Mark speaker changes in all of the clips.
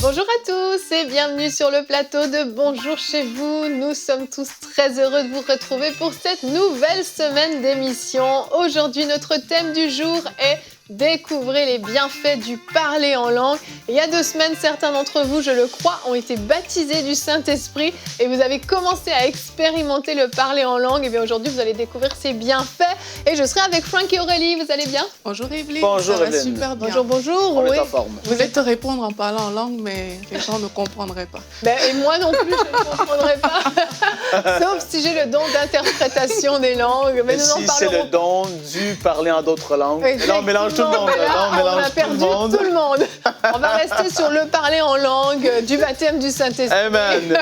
Speaker 1: Bonjour à tous et bienvenue sur le plateau de Bonjour chez vous. Nous sommes tous très heureux de vous retrouver pour cette nouvelle semaine d'émission. Aujourd'hui, notre thème du jour est découvrez les bienfaits du parler en langue. Il y a 2 semaines, certains d'entre vous, je le crois, ont été baptisés du Saint-Esprit et vous avez commencé à expérimenter le parler en langue. Et bien aujourd'hui, vous allez découvrir ses bienfaits. Et je serai avec Franck et Aurélie. Vous allez bien?
Speaker 2: Bonjour Evelyne.
Speaker 3: Bonjour
Speaker 2: ça va
Speaker 3: Evelyne.
Speaker 2: super bien.
Speaker 1: Bonjour, bonjour.
Speaker 3: On
Speaker 1: Oui.
Speaker 3: est en forme.
Speaker 2: Vous êtes te répondre en parlant en langue, mais les gens ne comprendraient pas.
Speaker 1: Et moi non plus, je ne comprendrai pas. Sauf si j'ai le don d'interprétation des langues. Mais
Speaker 3: Et
Speaker 1: nous n'en
Speaker 3: si c'est le
Speaker 1: parlerons
Speaker 3: don du parler en d'autres langues, et là on mélange tout le monde.
Speaker 1: Mais là,
Speaker 3: Là, on
Speaker 1: on
Speaker 3: mélange
Speaker 1: a perdu tout le monde. On va rester sur le parler en langue du baptême du Saint-Esprit.
Speaker 3: Amen.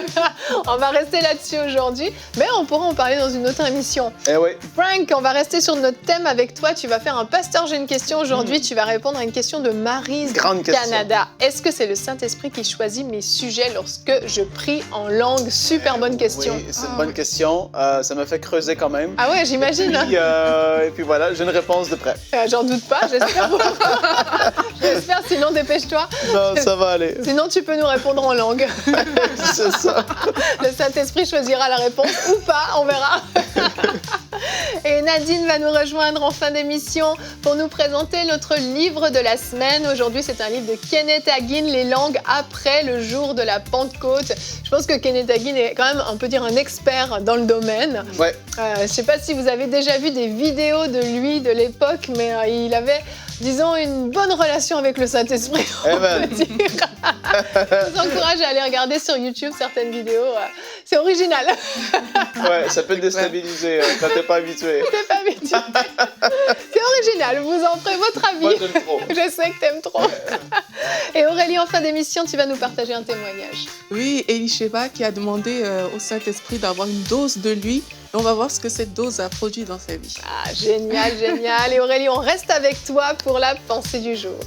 Speaker 1: On va rester là-dessus aujourd'hui, mais on pourra en parler dans une autre émission.
Speaker 3: Eh oui.
Speaker 1: Frank, on va rester sur notre thème avec toi. Tu vas faire un pasteur, j'ai une question aujourd'hui. Tu vas répondre à une question de Maryse
Speaker 3: Grande question.
Speaker 1: Canada. Est-ce que c'est le Saint-Esprit qui choisit mes sujets lorsque je prie en langue? Super bonne question.
Speaker 3: Oui, c'est une bonne question. Ça me fait creuser quand même.
Speaker 1: Ah ouais, j'imagine. Hein.
Speaker 3: Et puis voilà, j'ai une réponse de près.
Speaker 1: J'en doute pas, j'espère. J'espère, sinon dépêche-toi.
Speaker 3: Non, ça va aller.
Speaker 1: Sinon, tu peux nous répondre en langue.
Speaker 3: C'est ça.
Speaker 1: Le Saint-Esprit choisira la réponse ou pas, on verra. Et Nadine va nous rejoindre en fin d'émission pour nous présenter notre livre de la semaine. Aujourd'hui, c'est un livre de Kenneth Hagin, Les langues après le jour de la Pentecôte. Je pense que Kenneth Hagin est quand même, on peut dire, un expert dans le domaine.
Speaker 3: Ouais.
Speaker 1: Je ne sais pas si vous avez déjà vu des vidéos de lui de l'époque, mais il avait, disons, une bonne relation avec le Saint-Esprit, on peut dire. Je vous encourage à aller regarder sur YouTube certaines vidéos. C'est original.
Speaker 3: Ouais, ça peut te déstabiliser quand t'es pas habitué.
Speaker 1: C'est pas habitué. C'est original, vous en ferez votre avis.
Speaker 3: Moi, j'aime trop.
Speaker 1: Je sais que t'aimes trop. Et Aurélie, en fin d'émission, tu vas nous partager un témoignage.
Speaker 2: Oui, Elisheba qui a demandé au Saint-Esprit d'avoir une dose de lui. Et on va voir ce que cette dose a produit dans sa vie.
Speaker 1: Ah, génial, génial. Et Aurélie, on reste avec toi pour la pensée du jour.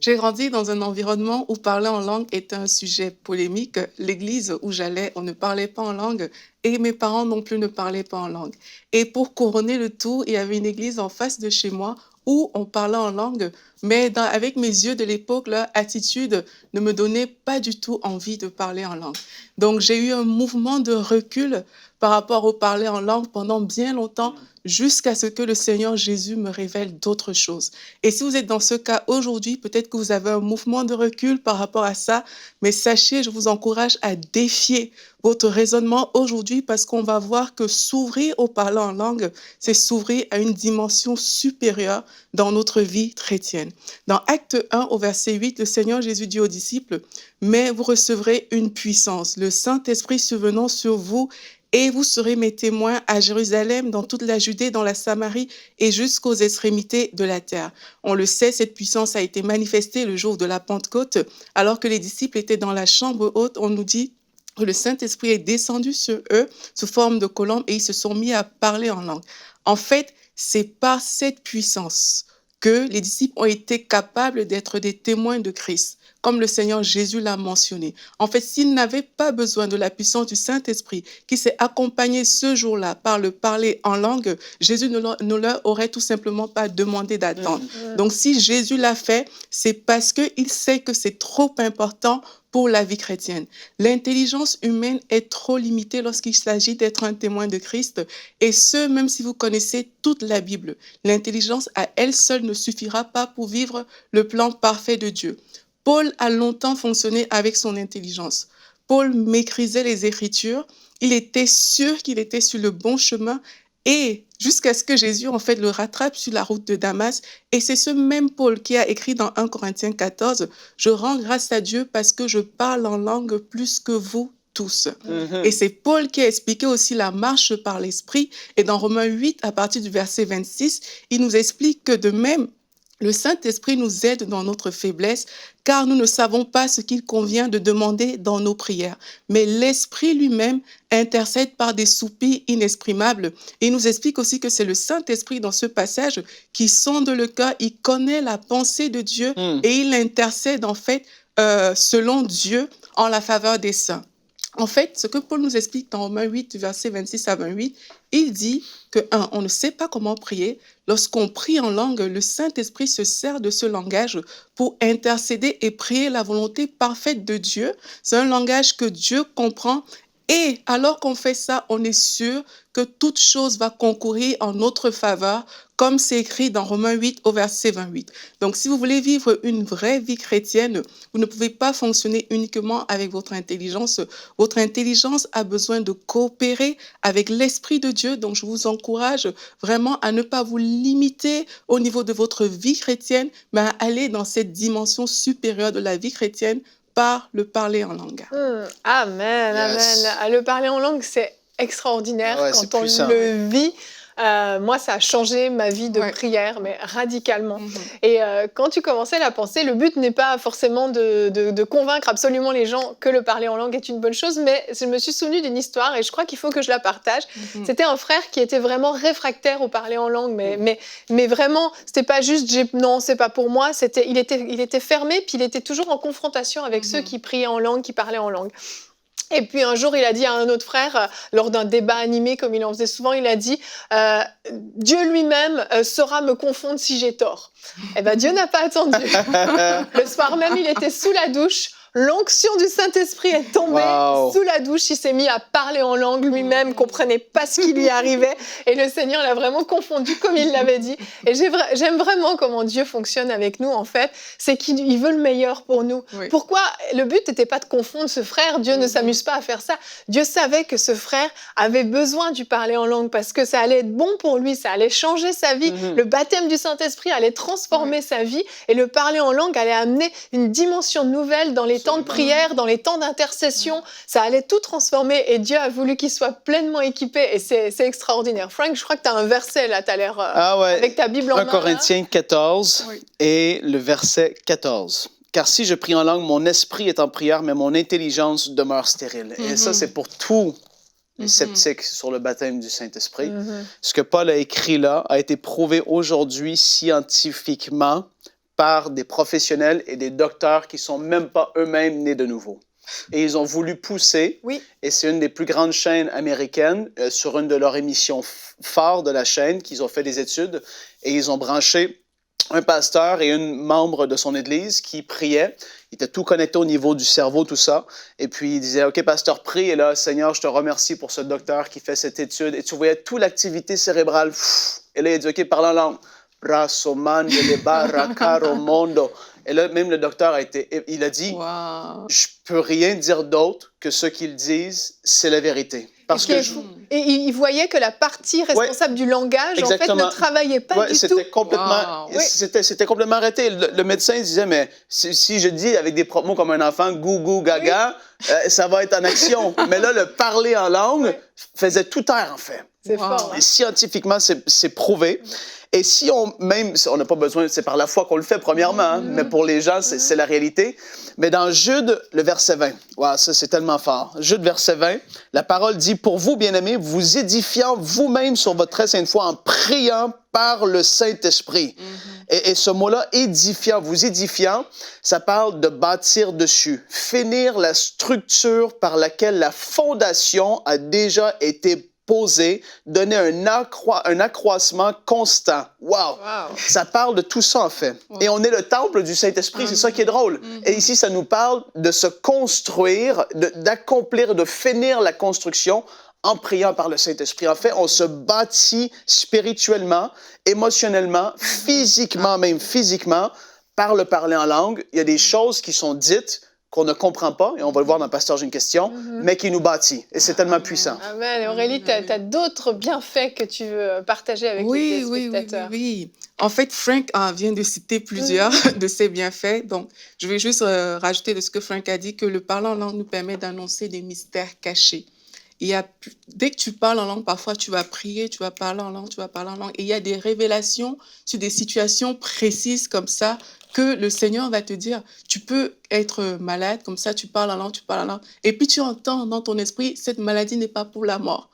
Speaker 2: J'ai grandi dans un environnement où parler en langue était un sujet polémique. L'église où j'allais, on ne parlait pas en langue et mes parents non plus ne parlaient pas en langue. Et pour couronner le tout, il y avait une église en face de chez moi où on parlait en langue, mais avec mes yeux de l'époque, leur attitude ne me donnait pas du tout envie de parler en langue. Donc j'ai eu un mouvement de recul par rapport au parler en langue pendant bien longtemps, jusqu'à ce que le Seigneur Jésus me révèle d'autres choses. Et si vous êtes dans ce cas aujourd'hui, peut-être que vous avez un mouvement de recul par rapport à ça, mais sachez, je vous encourage à défier votre raisonnement aujourd'hui parce qu'on va voir que s'ouvrir au parler en langue, c'est s'ouvrir à une dimension supérieure dans notre vie chrétienne. Dans Acte 1, au verset 8, le Seigneur Jésus dit aux disciples, « Mais vous recevrez une puissance, le Saint-Esprit survenant sur vous, et vous serez mes témoins à Jérusalem, dans toute la Judée, dans la Samarie et jusqu'aux extrémités de la terre. » On le sait, cette puissance a été manifestée le jour de la Pentecôte. Alors que les disciples étaient dans la chambre haute, on nous dit que le Saint-Esprit est descendu sur eux sous forme de colombe et ils se sont mis à parler en langue. En fait, c'est par cette puissance que les disciples ont été capables d'être des témoins de Christ, comme le Seigneur Jésus l'a mentionné. En fait, s'ils n'avaient pas besoin de la puissance du Saint-Esprit qui s'est accompagné ce jour-là par le parler en langue, Jésus ne leur aurait tout simplement pas demandé d'attendre. Donc, si Jésus l'a fait, c'est parce qu'il sait que c'est trop important pour la vie chrétienne. L'intelligence humaine est trop limitée lorsqu'il s'agit d'être un témoin de Christ, et ce, même si vous connaissez toute la Bible. L'intelligence à elle seule ne suffira pas pour vivre le plan parfait de Dieu. Paul a longtemps fonctionné avec son intelligence. Paul maîtrisait les Écritures, il était sûr qu'il était sur le bon chemin, et jusqu'à ce que Jésus, en fait, le rattrape sur la route de Damas. Et c'est ce même Paul qui a écrit dans 1 Corinthiens 14, « Je rends grâce à Dieu parce que je parle en langue plus que vous tous. Et c'est Paul qui a expliqué aussi la marche par l'Esprit. Et dans Romains 8, à partir du verset 26, il nous explique que de même, le Saint-Esprit nous aide dans notre faiblesse, car nous ne savons pas ce qu'il convient de demander dans nos prières. Mais l'Esprit lui-même intercède par des soupirs inexprimables. Et il nous explique aussi que c'est le Saint-Esprit dans ce passage qui sonde le cœur, il connaît la pensée de Dieu et il intercède en fait selon Dieu en la faveur des saints. En fait, ce que Paul nous explique dans Romains 8, versets 26 à 28, il dit que, on ne sait pas comment prier. Lorsqu'on prie en langue, le Saint-Esprit se sert de ce langage pour intercéder et prier la volonté parfaite de Dieu. C'est un langage que Dieu comprend. Et alors qu'on fait ça, on est sûr que toute chose va concourir en notre faveur, comme c'est écrit dans Romains 8 au verset 28. Donc, si vous voulez vivre une vraie vie chrétienne, vous ne pouvez pas fonctionner uniquement avec votre intelligence. Votre intelligence a besoin de coopérer avec l'Esprit de Dieu. Donc, je vous encourage vraiment à ne pas vous limiter au niveau de votre vie chrétienne, mais à aller dans cette dimension supérieure de la vie chrétienne par le parler en langue.
Speaker 1: Amen,
Speaker 3: Yes.
Speaker 1: amen. Le parler en langue, c'est extraordinaire
Speaker 3: Ouais,
Speaker 1: quand
Speaker 3: c'est
Speaker 1: on
Speaker 3: puissant.
Speaker 1: le vit. Moi, ça a changé ma vie de
Speaker 2: Ouais.
Speaker 1: prière, mais radicalement. Et quand tu commençais la pensée, le but n'est pas forcément de convaincre absolument les gens que le parler en langue est une bonne chose, mais je me suis souvenue d'une histoire et je crois qu'il faut que je la partage. C'était un frère qui était vraiment réfractaire au parler en langue, mais vraiment, c'était pas juste non, c'est pas pour moi. Il était fermé, puis il était toujours en confrontation avec ceux qui priaient en langue, qui parlaient en langue. Et puis un jour, il a dit à un autre frère, lors d'un débat animé, comme il en faisait souvent, il a dit Dieu lui-même saura me confondre si j'ai tort. Eh bien, Dieu n'a pas attendu. Le soir même, il était sous la douche. L'onction du Saint-Esprit est tombée sous la douche. Il s'est mis à parler en langue lui-même, comprenait pas ce qui lui arrivait. Et le Seigneur l'a vraiment confondu comme il l'avait dit. Et j'aime vraiment comment Dieu fonctionne avec nous, en fait. C'est qu'il veut le meilleur pour nous.
Speaker 2: Oui.
Speaker 1: Pourquoi? Le but n'était pas de confondre ce frère. Dieu ne s'amuse pas à faire ça. Dieu savait que ce frère avait besoin du parler en langue parce que ça allait être bon pour lui, ça allait changer sa vie. Le baptême du Saint-Esprit allait transformer sa vie et le parler en langue allait amener une dimension nouvelle dans les temps de prière, dans les temps d'intercession. Ça allait tout transformer et Dieu a voulu qu'il soit pleinement équipé et c'est extraordinaire. Frank, je crois que tu as un verset là, tu as l'air avec ta Bible en main.
Speaker 3: 1 Corinthiens 14 et le verset 14. Car si je prie en langue, mon esprit est en prière, mais mon intelligence demeure stérile. Et ça, c'est pour tous les sceptiques sur le baptême du Saint-Esprit. Ce que Paul a écrit là a été prouvé aujourd'hui scientifiquement par des professionnels et des docteurs qui ne sont même pas eux-mêmes nés de nouveau. Et ils ont voulu pousser, et c'est une des plus grandes chaînes américaines, sur une de leurs émissions phares de la chaîne, qu'ils ont fait des études, et ils ont branché un pasteur et une membre de son église qui priait. Il était tout connecté au niveau du cerveau, tout ça. Et puis, il disait, OK, pasteur, prie. Et là, Seigneur, je te remercie pour ce docteur qui fait cette étude. Et tu voyais toute l'activité cérébrale. Et là, il dit, OK, parle en langue. Brasso, mande, barra, mondo. Et là, même le docteur il a dit, je peux rien dire d'autre que ce qu'ils disent, c'est la vérité. Parce que
Speaker 1: et il voyait que la partie responsable du langage, en fait, ne travaillait pas du tout.
Speaker 3: C'était complètement arrêté. Le médecin disait, mais si je dis avec des mots comme un enfant, gougou, gaga, ça va être en action. Mais là, le parler en langue faisait tout taire, en fait.
Speaker 1: C'est fort.
Speaker 3: Et scientifiquement, c'est prouvé. Et si on n'a pas besoin, c'est par la foi qu'on le fait premièrement, mais pour les gens, c'est la réalité. Mais dans Jude, le verset 20, ça c'est tellement fort. Jude, verset 20, la parole dit, pour vous, bien-aimés, vous édifiant vous-même sur votre très sainte foi en priant par le Saint-Esprit. Et ce mot-là, édifiant, vous édifiant, ça parle de bâtir dessus, finir la structure par laquelle la fondation a déjà été posée, donner un accroissement constant. Wow! Ça parle de tout ça, en fait. Et on est le temple du Saint-Esprit, c'est ça qui est drôle. Et ici, ça nous parle de se construire, d'accomplir, de finir la construction en priant par le Saint-Esprit. En fait, on se bâtit spirituellement, émotionnellement, physiquement, par le parler en langue. Il y a des choses qui sont dites qu'on ne comprend pas, et on va le voir dans Pasteur, j'ai une question, mais qui nous bâtit. Et c'est tellement puissant.
Speaker 1: Amen. Et Aurélie, tu as d'autres bienfaits que tu veux partager avec les téléspectateurs.
Speaker 2: Oui. En fait, Frank vient de citer plusieurs de ses bienfaits. Donc, je vais juste rajouter de ce que Frank a dit, que le parler en langue nous permet d'annoncer des mystères cachés. Dès que tu parles en langue, parfois tu vas prier, tu vas parler en langue, tu vas parler en langue. Et il y a des révélations sur des situations précises comme ça que le Seigneur va te dire. Tu peux être malade, comme ça tu parles en langue, tu parles en langue. Et puis tu entends dans ton esprit, cette maladie n'est pas pour la mort.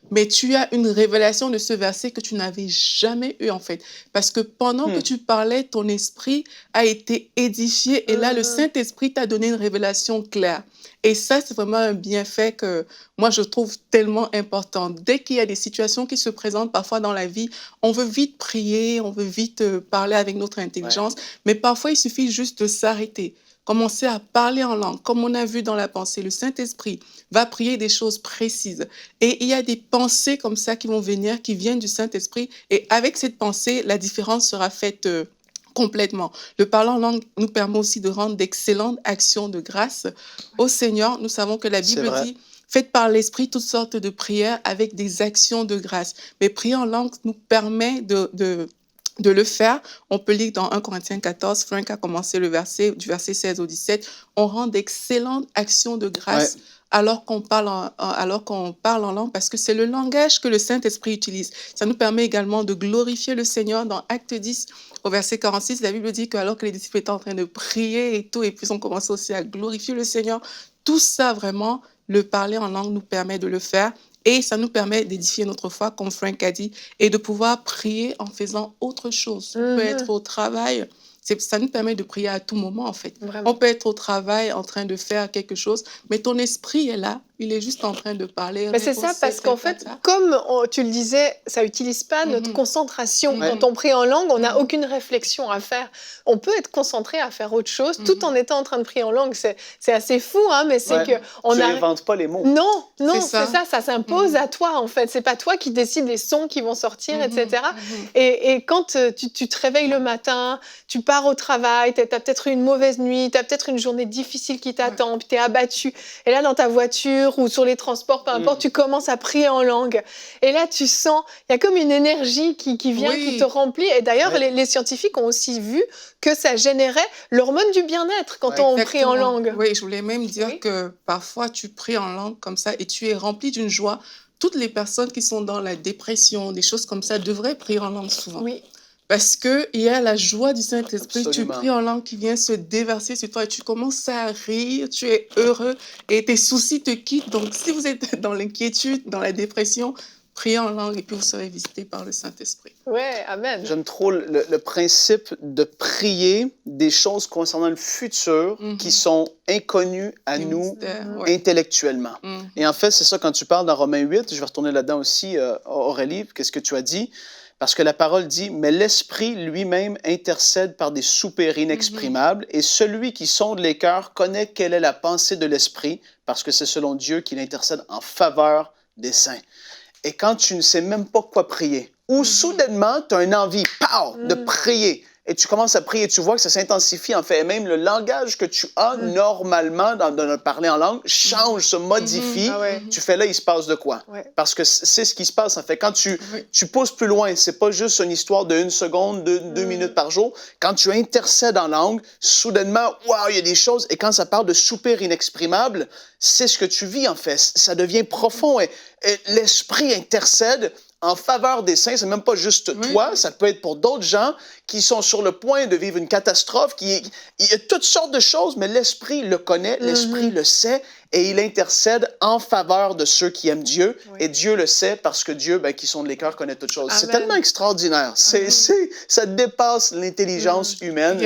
Speaker 2: Mais tu as une révélation de ce verset que tu n'avais jamais eu en fait. Parce que pendant que tu parlais, ton esprit a été édifié et là, le Saint-Esprit t'a donné une révélation claire. Et ça, c'est vraiment un bienfait que moi, je trouve tellement important. Dès qu'il y a des situations qui se présentent parfois dans la vie, on veut vite prier, on veut vite parler avec notre intelligence, mais parfois, il suffit juste de s'arrêter. Commencer à parler en langue, comme on a vu dans la pensée. Le Saint-Esprit va prier des choses précises. Et il y a des pensées comme ça qui vont venir, qui viennent du Saint-Esprit. Et avec cette pensée, la différence sera faite complètement. Le parler en langue nous permet aussi de rendre d'excellentes actions de grâce au Seigneur. Nous savons que la Bible dit: faites par l'Esprit toutes sortes de prières avec des actions de grâce. Mais prier en langue nous permet de le faire. On peut lire dans 1 Corinthiens 14, Frank a commencé du verset 16 au 17, on rend d'excellentes actions de grâce alors qu'on parle en langue, parce que c'est le langage que le Saint-Esprit utilise. Ça nous permet également de glorifier le Seigneur. Dans Acte 10, au verset 46, la Bible dit qu'alors que les disciples étaient en train de prier et tout, et puis ils ont commencé aussi à glorifier le Seigneur, tout ça vraiment, le parler en langue nous permet de le faire. Et ça nous permet d'édifier notre foi, comme Frank a dit, et de pouvoir prier en faisant autre chose. On peut être au travail. Ça nous permet de prier à tout moment, en fait.
Speaker 1: Vraiment.
Speaker 2: On peut être au travail en train de faire quelque chose, mais ton esprit est là. Il est juste en train de parler.
Speaker 1: Mais c'est ça, parce qu'en fait, comme tu le disais, ça n'utilise pas notre concentration. Quand on prie en langue, on n'a aucune réflexion à faire. On peut être concentré à faire autre chose tout en étant en train de prier en langue. C'est assez fou, hein, mais c'est que...
Speaker 3: Tu n'inventes pas les mots.
Speaker 1: Non, ça s'impose à toi, en fait. C'est pas toi qui décides les sons qui vont sortir, etc. Et quand tu te réveilles le matin, tu pars au travail, tu as peut-être eu une mauvaise nuit, tu as peut-être une journée difficile qui t'attend, puis tu es abattu. Et là, dans ta voiture ou sur les transports, peu importe, tu commences à prier en langue. Et là, tu sens, il y a comme une énergie qui vient, qui te remplit. Et d'ailleurs, les scientifiques ont aussi vu que ça générait l'hormone du bien-être quand on prie en langue.
Speaker 2: Oui, je voulais même dire que parfois, tu pries en langue comme ça et tu es rempli d'une joie. Toutes les personnes qui sont dans la dépression, des choses comme ça, devraient prier en langue souvent.
Speaker 1: Oui.
Speaker 2: Parce qu'il y a la joie du Saint-Esprit, tu pries en langue qui vient se déverser sur toi et tu commences à rire, tu es heureux et tes soucis te quittent. Donc, si vous êtes dans l'inquiétude, dans la dépression, priez en langue et puis vous serez visité par le Saint-Esprit.
Speaker 1: Ouais, amen.
Speaker 3: J'aime trop le principe de prier des choses concernant le futur qui sont inconnues à nous intellectuellement. Et en fait, c'est ça quand tu parles dans Romains 8, je vais retourner là-dedans aussi, Aurélie, qu'est-ce que tu as dit? Parce que la parole dit, mais l'Esprit lui-même intercède par des soupirs inexprimables, et celui qui sonde les cœurs connaît quelle est la pensée de l'Esprit, parce que c'est selon Dieu qu'il intercède en faveur des saints. Et quand tu ne sais même pas quoi prier, ou soudainement, tu as une envie, de prier, et tu commences à prier, tu vois que ça s'intensifie en fait, et même le langage que tu as normalement dans parler en langue change, se modifie. Tu fais là, il se passe de quoi? Parce que c'est ce qui se passe en fait. Quand tu pousses plus loin, c'est pas juste une histoire de 1 seconde, 2 minutes par jour. Quand tu intercèdes en langue, soudainement, waouh, il y a des choses. Et quand ça parle de soupir inexprimable, c'est ce que tu vis en fait. Ça devient profond et l'Esprit intercède en faveur des saints. C'est même pas juste toi, ça peut être pour d'autres gens qui sont sur le point de vivre une catastrophe. Il y a toutes sortes de choses, mais l'Esprit le connaît, l'Esprit le sait, et il intercède en faveur de ceux qui aiment Dieu. Et Dieu le sait parce que Dieu, qui sonde les cœurs, connaît toutes choses. C'est tellement extraordinaire. Ça dépasse l'intelligence humaine.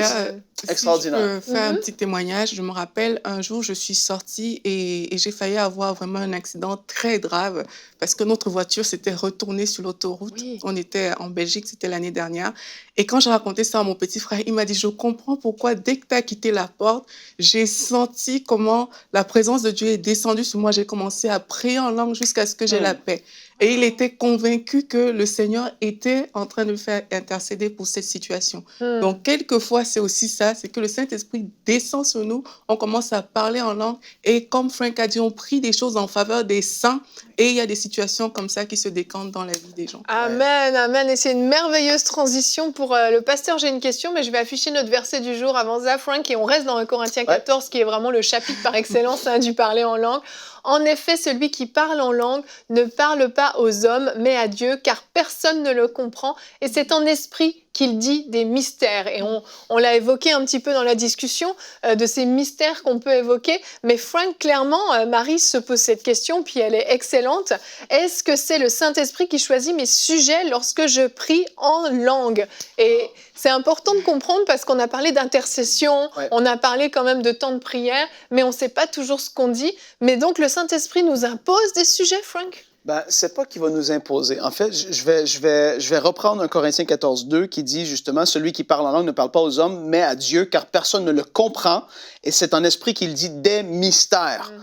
Speaker 3: C'est extraordinaire.
Speaker 2: Si je peux faire un petit témoignage, je me rappelle, un jour, je suis sortie et j'ai failli avoir vraiment un accident très grave parce que notre voiture s'était retournée sur l'autoroute. On était en Belgique, c'était l'année dernière. Et quand j'ai raconté ça à mon petit frère, il m'a dit, je comprends pourquoi dès que tu as quitté la porte, j'ai senti comment la présence de Dieu est descendue sur moi. J'ai commencé à prier en langue jusqu'à ce que j'ai la paix. Et il était convaincu que le Seigneur était en train de le faire intercéder pour cette situation. Donc, quelquefois, c'est aussi ça, c'est que le Saint-Esprit descend sur nous, on commence à parler en langue, et comme Frank a dit, on prie des choses en faveur des saints, et il y a des situations comme ça qui se décantent dans la vie des gens.
Speaker 1: Amen, amen. Et c'est une merveilleuse transition pour le pasteur. J'ai une question, mais je vais afficher notre verset du jour avant ça, Frank, et on reste dans 1 Corinthiens 14, qui est vraiment le chapitre par excellence du parler en langue. En effet, celui qui parle en langue ne parle pas aux hommes, mais à Dieu, car personne ne le comprend. Et c'est en esprit qu'il dit des mystères. Et on l'a évoqué un petit peu dans la discussion de ces mystères qu'on peut évoquer. Mais Frank, clairement, Marie se pose cette question, puis elle est excellente. Est-ce que c'est le Saint-Esprit qui choisit mes sujets lorsque je prie en langue? Et c'est important de comprendre parce qu'on a parlé d'intercession, on a parlé quand même de temps de prière, mais on ne sait pas toujours ce qu'on dit. Mais donc le Saint-Esprit nous impose des sujets, Frank?
Speaker 3: Ben, c'est pas qu'il va nous imposer. En fait, je vais reprendre 1 Corinthiens 14, 2 qui dit justement, celui qui parle en langue ne parle pas aux hommes, mais à Dieu, car personne ne le comprend. Et c'est en esprit qu'il dit des mystères.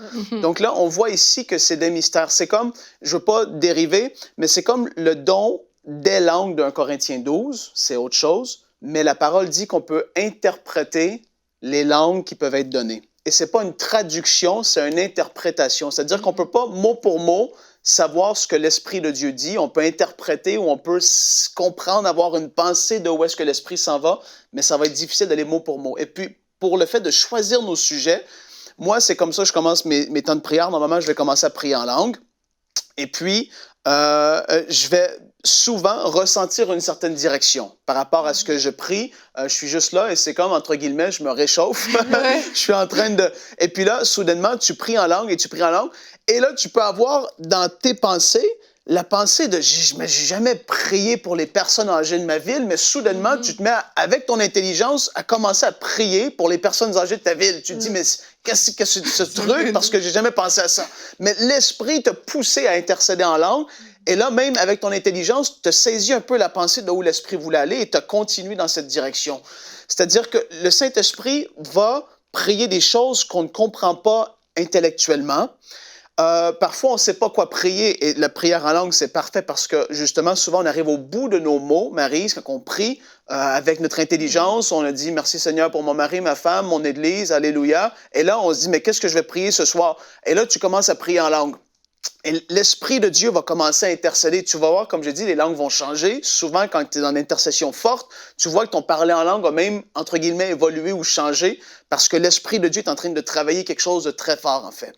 Speaker 3: Donc là, on voit ici que c'est des mystères. C'est comme, je veux pas dériver, mais c'est comme le don des langues d'un Corinthiens 12, c'est autre chose. Mais la parole dit qu'on peut interpréter les langues qui peuvent être données. Et c'est pas une traduction, c'est une interprétation. C'est-à-dire qu'on peut pas, mot pour mot, savoir ce que l'Esprit de Dieu dit. On peut interpréter ou on peut comprendre, avoir une pensée de où est-ce que l'Esprit s'en va, mais ça va être difficile d'aller mot pour mot. Et puis, pour le fait de choisir nos sujets, moi, c'est comme ça que je commence mes temps de prière. Normalement, je vais commencer à prier en langue. Et puis, je vais souvent ressentir une certaine direction par rapport à ce que je prie. Je suis juste là et c'est comme, entre guillemets, je me réchauffe. Je suis en train de... Et puis là, soudainement, tu pries en langue et tu pries en langue. Et là, tu peux avoir dans tes pensées la pensée de « j'ai jamais prié pour les personnes âgées de ma ville », mais soudainement, tu te mets, avec ton intelligence, à commencer à prier pour les personnes âgées de ta ville. Tu te dis « mais qu'est-ce que c'est ce truc? Parce que j'ai jamais pensé à ça. » Mais l'Esprit t'a poussé à intercéder en langue. Et là, même avec ton intelligence, tu as saisi un peu la pensée de où l'Esprit voulait aller et tu as continué dans cette direction. C'est-à-dire que le Saint-Esprit va prier des choses qu'on ne comprend pas intellectuellement. Parfois, on ne sait pas quoi prier et la prière en langue, c'est parfait parce que justement, souvent, on arrive au bout de nos mots, Maryse, quand on prie avec notre intelligence, on a dit « Merci Seigneur pour mon mari, ma femme, mon Église, Alléluia ». Et là, on se dit « Mais qu'est-ce que je vais prier ce soir? » Et là, tu commences à prier en langue. Et l'Esprit de Dieu va commencer à intercéder. Tu vas voir, comme je dis, les langues vont changer. Souvent, quand tu es dans une intercession forte, tu vois que ton parler en langue va même, entre guillemets, évoluer ou changer parce que l'Esprit de Dieu est en train de travailler quelque chose de très fort, en fait.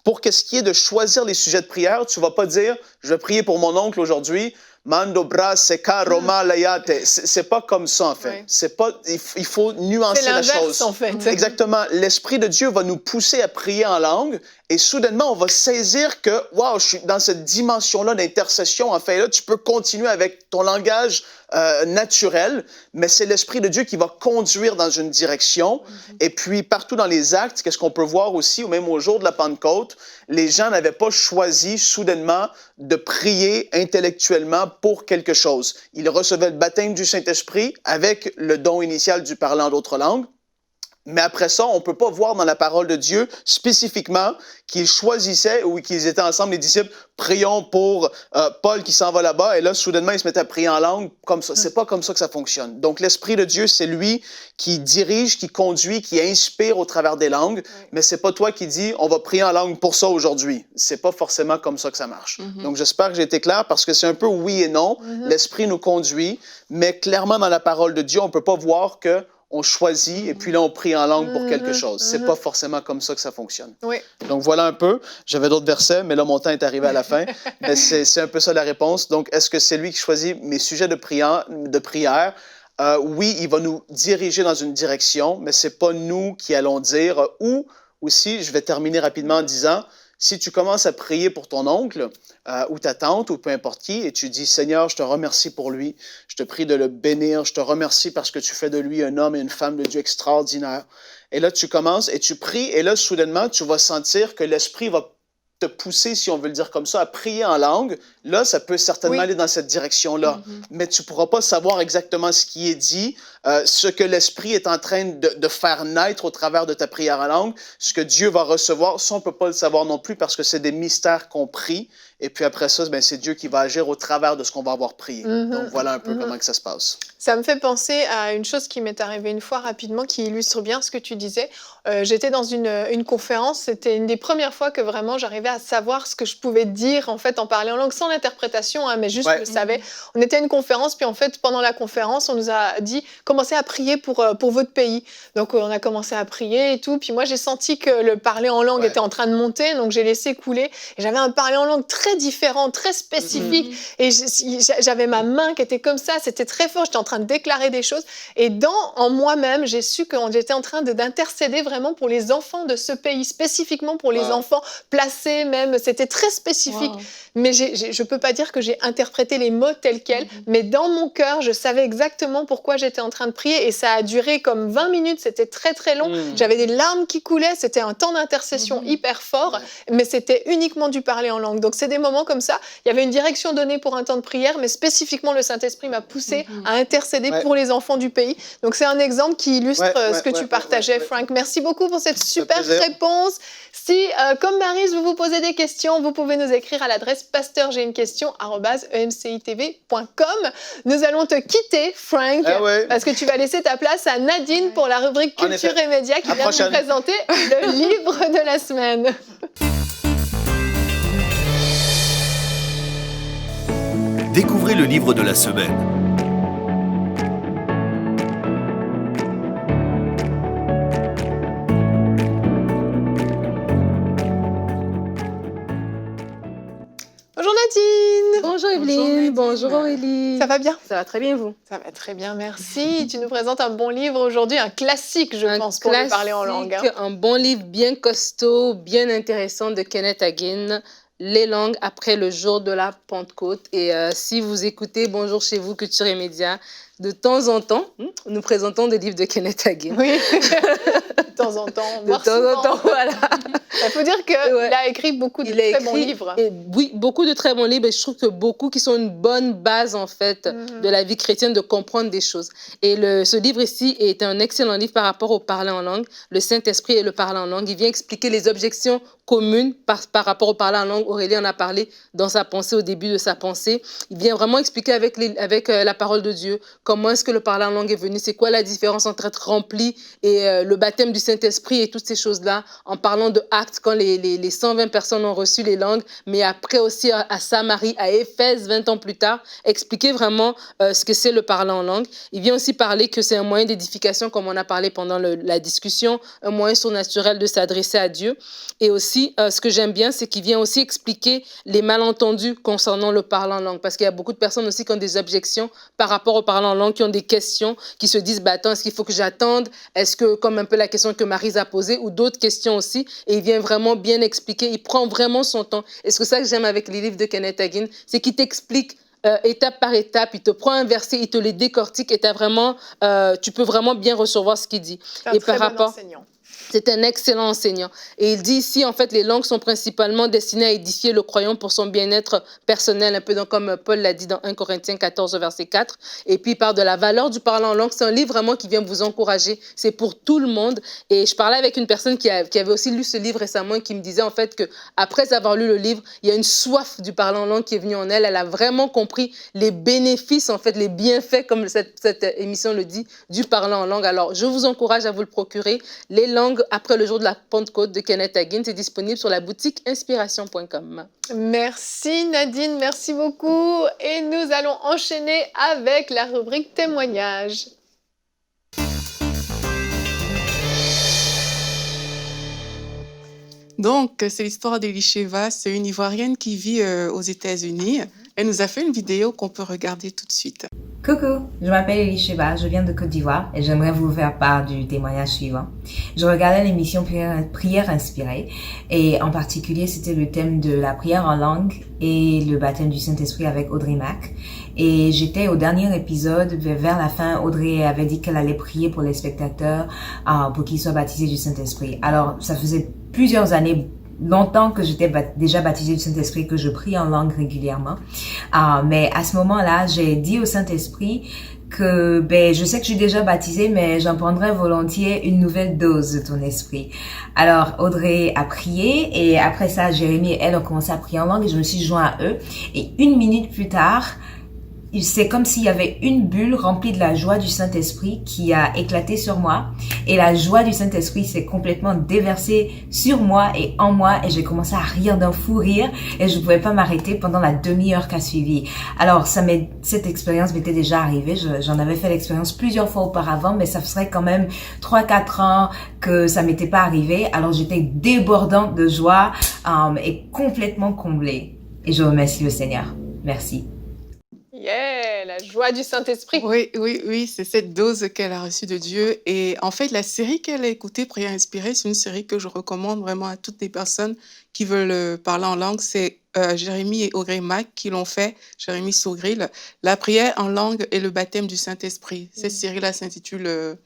Speaker 3: Pour ce qui est de choisir les sujets de prière, tu ne vas pas dire « Je vais prier pour mon oncle aujourd'hui ». Mando bra seka roma layate. C'est pas comme ça, en fait.
Speaker 1: Ouais.
Speaker 3: C'est pas, il faut nuancer la chose.
Speaker 1: C'est l'inverse, en fait.
Speaker 3: Exactement. L'Esprit de Dieu va nous pousser à prier en langue et soudainement, on va saisir que, wow, je suis dans cette dimension-là d'intercession. En fait, là, tu peux continuer avec ton langage naturel, mais c'est l'Esprit de Dieu qui va conduire dans une direction. Et puis, partout dans les actes, qu'est-ce qu'on peut voir aussi, ou même au jour de la Pentecôte, les gens n'avaient pas choisi soudainement de prier intellectuellement pour quelque chose. Ils recevaient le baptême du Saint-Esprit avec le don initial du parler en d'autres langues. Mais après ça, on ne peut pas voir dans la parole de Dieu spécifiquement qu'ils choisissaient ou qu'ils étaient ensemble, les disciples, prions pour Paul qui s'en va là-bas. Et là, soudainement, ils se mettaient à prier en langue comme ça. C'est pas comme ça que ça fonctionne. Donc, l'Esprit de Dieu, c'est lui qui dirige, qui conduit, qui inspire au travers des langues. Mais c'est pas toi qui dis, on va prier en langue pour ça aujourd'hui. C'est pas forcément comme ça que ça marche. Donc, j'espère que j'ai été clair parce que c'est un peu oui et non. L'Esprit nous conduit, mais clairement, dans la parole de Dieu, on peut pas voir que on choisit et puis là, on prie en langue pour quelque chose. C'est pas forcément comme ça que ça fonctionne.
Speaker 1: Oui.
Speaker 3: Donc, voilà un peu. J'avais d'autres versets, mais là, mon temps est arrivé à la fin. Mais c'est un peu ça la réponse. Donc, est-ce que c'est lui qui choisit mes sujets de prière? Oui, il va nous diriger dans une direction, mais c'est pas nous qui allons dire. Ou aussi, je vais terminer rapidement en disant, si tu commences à prier pour ton oncle ou ta tante ou peu importe qui et tu dis « Seigneur, je te remercie pour lui, je te prie de le bénir, je te remercie parce que tu fais de lui un homme et une femme de Dieu extraordinaire. » Et là, tu commences et tu pries et là, soudainement, tu vas sentir que l'Esprit va te pousser, si on veut le dire comme ça, à prier en langue. Là, ça peut certainement aller dans cette direction-là. Mais tu ne pourras pas savoir exactement ce qui est dit, ce que l'Esprit est en train de faire naître au travers de ta prière en langue, ce que Dieu va recevoir. Ça, on ne peut pas le savoir non plus parce que c'est des mystères qu'on prie Et puis après ça, ben, c'est Dieu qui va agir au travers de ce qu'on va avoir prié. Donc voilà un peu comment que ça se passe.
Speaker 1: Ça me fait penser à une chose qui m'est arrivée une fois rapidement, qui illustre bien ce que tu disais. J'étais dans une conférence, c'était une des premières fois que vraiment j'arrivais à savoir ce que je pouvais dire en fait en parler en langue, sans l'interprétation, hein, mais juste je le savais. On était à une conférence, puis en fait pendant la conférence, on nous a dit commencez à prier pour votre pays. Donc on a commencé à prier et tout, puis moi j'ai senti que le parler en langue était en train de monter, donc j'ai laissé couler. Et j'avais un parler en langue très différent, très spécifique, et j'avais ma main qui était comme ça, c'était très fort, j'étais en train de déclarer des choses. Et en moi-même, j'ai su que j'étais en train d'intercéder vraiment pour les enfants de ce pays, spécifiquement pour les enfants placés même. C'était très spécifique. Mais je peux pas dire que j'ai interprété les mots tels quels, mais dans mon cœur, je savais exactement pourquoi j'étais en train de prier. Et ça a duré comme 20 minutes, c'était très très long. J'avais des larmes qui coulaient, c'était un temps d'intercession hyper fort, mais c'était uniquement du parler en langue. Donc c'est des moments comme ça. Il y avait une direction donnée pour un temps de prière, mais spécifiquement le Saint-Esprit m'a poussé à intercéder pour les enfants du pays. Donc c'est un exemple qui illustre ce que tu partageais, Frank. Merci beaucoup pour cette super réponse. Si, comme Maryse, vous vous posez des questions, vous pouvez nous écrire à l'adresse pasteur.j'ai-une-question@emcitv.com. Nous allons te quitter, Frank, parce que tu vas laisser ta place à Nadine pour la rubrique Culture et Médias qui vient de nous présenter le livre de la semaine.
Speaker 4: Découvrez le livre de la semaine.
Speaker 1: Bonjour Nadine.
Speaker 5: Bonjour Evelyne, bonjour Aurélie.
Speaker 1: Ça va bien?
Speaker 5: Ça va très bien vous?
Speaker 1: Ça va très bien, merci. Tu nous présentes un bon livre aujourd'hui, un classique, je pense, pour nous parler en langue.
Speaker 5: Un bon livre bien costaud, bien intéressant de Kenneth Hagin. Les langues après le jour de la Pentecôte. Et si vous écoutez Bonjour chez vous, Culture et Médias, de temps en temps, nous présentons des livres de Kenneth Hagin.
Speaker 1: Oui, de temps en temps.
Speaker 5: De temps en temps, voilà.
Speaker 1: Il faut dire qu'il a écrit beaucoup de très bons livres.
Speaker 5: Oui, beaucoup de très bons livres. Et je trouve que beaucoup qui sont une bonne base, en fait, de la vie chrétienne, de comprendre des choses. Et ce livre ici est un excellent livre par rapport au parler en langue. Le Saint-Esprit et le parler en langue. Il vient expliquer les objections communes par rapport au parler en langue. Aurélie en a parlé dans sa pensée, au début de sa pensée. Il vient vraiment expliquer avec la parole de Dieu comment est-ce que le parler en langue est venu, c'est quoi la différence entre être rempli et le baptême du Saint-Esprit et toutes ces choses-là, en parlant de Actes, quand les 120 personnes ont reçu les langues, mais après aussi à Samarie, à Éphèse, 20 ans plus tard, expliquer vraiment ce que c'est le parler en langue. Il vient aussi parler que c'est un moyen d'édification, comme on a parlé pendant la discussion, un moyen surnaturel de s'adresser à Dieu. Et aussi, ce que j'aime bien, c'est qu'il vient aussi expliquer les malentendus concernant le parler en langue, parce qu'il y a beaucoup de personnes aussi qui ont des objections par rapport au parler en langue, qui ont des questions, qui se disent, attends, est-ce qu'il faut que j'attende? Est-ce que, comme un peu la question que Maryse a posée, ou d'autres questions aussi, et il vient vraiment bien expliquer, il prend vraiment son temps. Et c'est ça que j'aime avec les livres de Kenneth Hagin, c'est qu'il t'explique étape par étape, il te prend un verset, il te les décortique, et tu peux vraiment bien recevoir ce qu'il dit.
Speaker 1: C'est un très bon enseignant.
Speaker 5: C'est un excellent enseignant. Et il dit ici, en fait, les langues sont principalement destinées à édifier le croyant pour son bien-être personnel, un peu comme Paul l'a dit dans 1 Corinthiens 14, verset 4. Et puis, il parle de la valeur du parler en langue. C'est un livre vraiment qui vient vous encourager. C'est pour tout le monde. Et je parlais avec une personne qui avait aussi lu ce livre récemment et qui me disait, en fait, qu'après avoir lu le livre, il y a une soif du parler en langue qui est venue en elle. Elle a vraiment compris les bénéfices, en fait, les bienfaits, comme cette émission le dit, du parler en langue. Alors, je vous encourage à vous le procurer. Les langues après le jour de la Pentecôte de Kenneth Hagin, c'est disponible sur la boutique inspiration.com.
Speaker 1: Merci Nadine, merci beaucoup. Et nous allons enchaîner avec la rubrique témoignages.
Speaker 2: Donc, c'est l'histoire d'Elisheva. C'est une Ivoirienne qui vit aux États-Unis. Elle nous a fait une vidéo qu'on peut regarder tout de suite.
Speaker 6: Coucou, je m'appelle Elisheva, je viens de Côte d'Ivoire et j'aimerais vous faire part du témoignage suivant. Je regardais l'émission Prière inspirée et en particulier c'était le thème de la prière en langue et le baptême du Saint-Esprit avec Audrey Mack. Et j'étais au dernier épisode, vers la fin, Audrey avait dit qu'elle allait prier pour les spectateurs pour qu'ils soient baptisés du Saint-Esprit. Alors ça faisait plusieurs années longtemps que j'étais déjà baptisée du Saint-Esprit, que je prie en langue régulièrement. Mais à ce moment-là, j'ai dit au Saint-Esprit que je sais que je suis déjà baptisée, mais j'en prendrais volontiers une nouvelle dose de ton esprit. Alors Audrey a prié et après ça, Jérémie et elle ont commencé à prier en langue et je me suis joint à eux. Et 1 minute plus tard, c'est comme s'il y avait une bulle remplie de la joie du Saint-Esprit qui a éclaté sur moi. Et la joie du Saint-Esprit s'est complètement déversée sur moi et en moi. Et j'ai commencé à rire d'un fou rire. Et je ne pouvais pas m'arrêter pendant la demi-heure qui a suivi. Alors, cette expérience m'était déjà arrivée. J'en avais fait l'expérience plusieurs fois auparavant. Mais ça ferait quand même 3-4 ans que ça m'était pas arrivé. Alors, j'étais débordante de joie et complètement comblée. Et je remercie le Seigneur. Merci.
Speaker 1: Yeah, la joie du Saint-Esprit.
Speaker 2: Oui, c'est cette dose qu'elle a reçue de Dieu. Et en fait, la série qu'elle a écoutée, Prière inspirée, c'est une série que je recommande vraiment à toutes les personnes qui veulent parler en langue. C'est Jérémie et Audrey Mack qui l'ont fait, Jérémie Saugril. La prière en langue et le baptême du Saint-Esprit. Cette série-là s'intitule...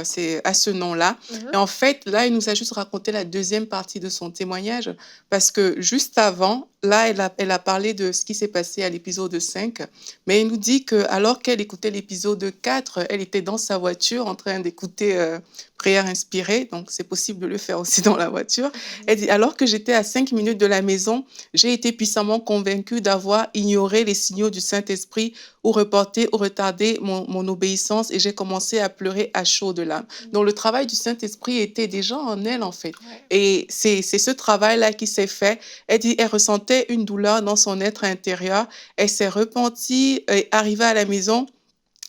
Speaker 2: c'est à ce nom-là. Et en fait, là, il nous a juste raconté la deuxième partie de son témoignage parce que juste avant, là, elle a parlé de ce qui s'est passé à l'épisode 5, mais elle nous dit que alors qu'elle écoutait l'épisode 4, elle était dans sa voiture en train d'écouter Prière inspirée, donc c'est possible de le faire aussi dans la voiture. Elle dit, alors que j'étais à 5 minutes de la maison, j'ai été puissamment convaincue d'avoir ignoré les signaux du Saint-Esprit ou reporté ou retardé mon obéissance et j'ai commencé à pleurer à chaudes larmes. Donc le travail du Saint-Esprit était déjà en elle en fait. Et c'est ce travail-là qui s'est fait. Elle dit, elle ressentait une douleur dans son être intérieur. Elle s'est repentie et arrivée à la maison,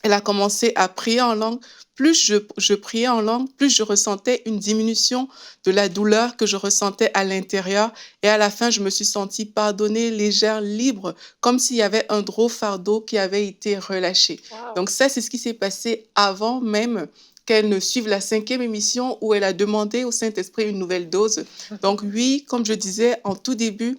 Speaker 2: elle a commencé à prier en langue. Plus je priais en langue, plus je ressentais une diminution de la douleur que je ressentais à l'intérieur. Et à la fin, je me suis sentie pardonnée, légère, libre, comme s'il y avait un gros fardeau qui avait été relâché. Wow. Donc ça, c'est ce qui s'est passé avant même qu'elle ne suive la 5e émission où elle a demandé au Saint-Esprit une nouvelle dose. Donc oui, comme je disais en tout début,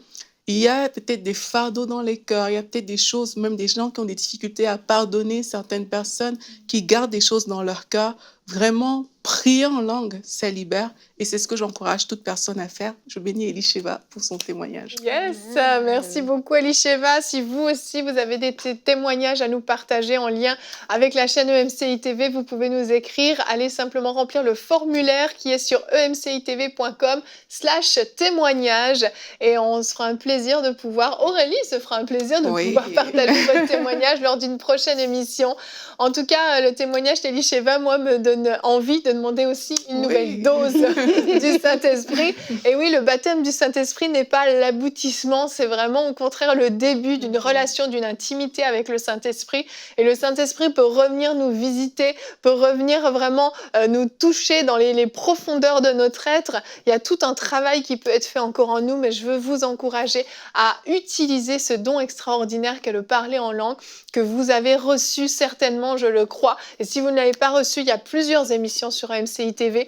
Speaker 2: il y a peut-être des fardeaux dans les cœurs, il y a peut-être des choses, même des gens qui ont des difficultés à pardonner certaines personnes qui gardent des choses dans leur cœur. Vraiment, prier en langue, ça libère. Et c'est ce que j'encourage toute personne à faire. Je bénis Elisheva pour son témoignage.
Speaker 1: Yes, merci beaucoup Elisheva. Si vous aussi, vous avez des témoignages à nous partager en lien avec la chaîne EMCI TV, vous pouvez nous écrire. Allez simplement remplir le formulaire qui est sur emcitv.com/témoignage. Et on se fera un plaisir de pouvoir, Aurélie se fera un plaisir de pouvoir partager votre témoignage lors d'une prochaine émission. En tout cas, le témoignage d'Elisheva, moi, me donne envie de demander aussi une nouvelle dose du Saint-Esprit. Et oui, le baptême du Saint-Esprit n'est pas l'aboutissement, c'est vraiment au contraire le début d'une relation, d'une intimité avec le Saint-Esprit. Et le Saint-Esprit peut revenir nous visiter, peut revenir vraiment nous toucher dans les profondeurs de notre être. Il y a tout un travail qui peut être fait encore en nous, mais je veux vous encourager à utiliser ce don extraordinaire qu'est le parler en langue, que vous avez reçu certainement, je le crois. Et si vous ne l'avez pas reçu, il y a plusieurs émissions sur AMCI TV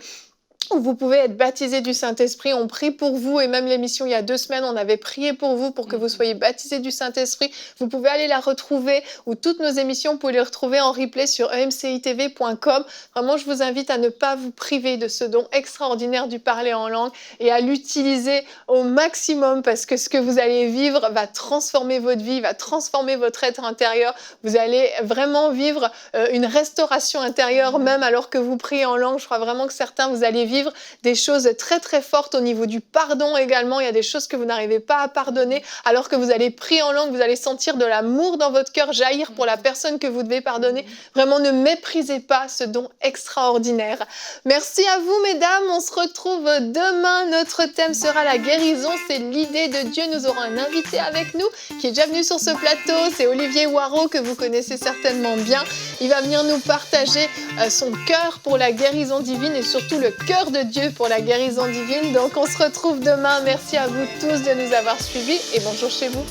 Speaker 1: où vous pouvez être baptisé du Saint-Esprit. On prie pour vous et même l'émission il y a 2 semaines, on avait prié pour vous pour que vous soyez baptisés du Saint-Esprit. Vous pouvez aller la retrouver ou toutes nos émissions, vous pouvez les retrouver en replay sur emcitv.com. Vraiment, je vous invite à ne pas vous priver de ce don extraordinaire du parler en langue et à l'utiliser au maximum parce que ce que vous allez vivre va transformer votre vie, va transformer votre être intérieur. Vous allez vraiment vivre une restauration intérieure même alors que vous priez en langue. Je crois vraiment que certains, vous allez vivre des choses très très fortes au niveau du pardon également. Il y a des choses que vous n'arrivez pas à pardonner alors que vous allez prier en langue, vous allez sentir de l'amour dans votre cœur jaillir pour la personne que vous devez pardonner. Vraiment, ne méprisez pas ce don extraordinaire. Merci à vous mesdames, on se retrouve demain. Notre thème sera la guérison, c'est l'idée de Dieu. Nous aurons un invité avec nous qui est déjà venu sur ce plateau, c'est Olivier Waro que vous connaissez certainement bien. Il va venir nous partager son cœur pour la guérison divine et surtout le cœur de Dieu pour la guérison divine. Donc on se retrouve demain. Merci à vous tous de nous avoir suivis et bonjour chez vous.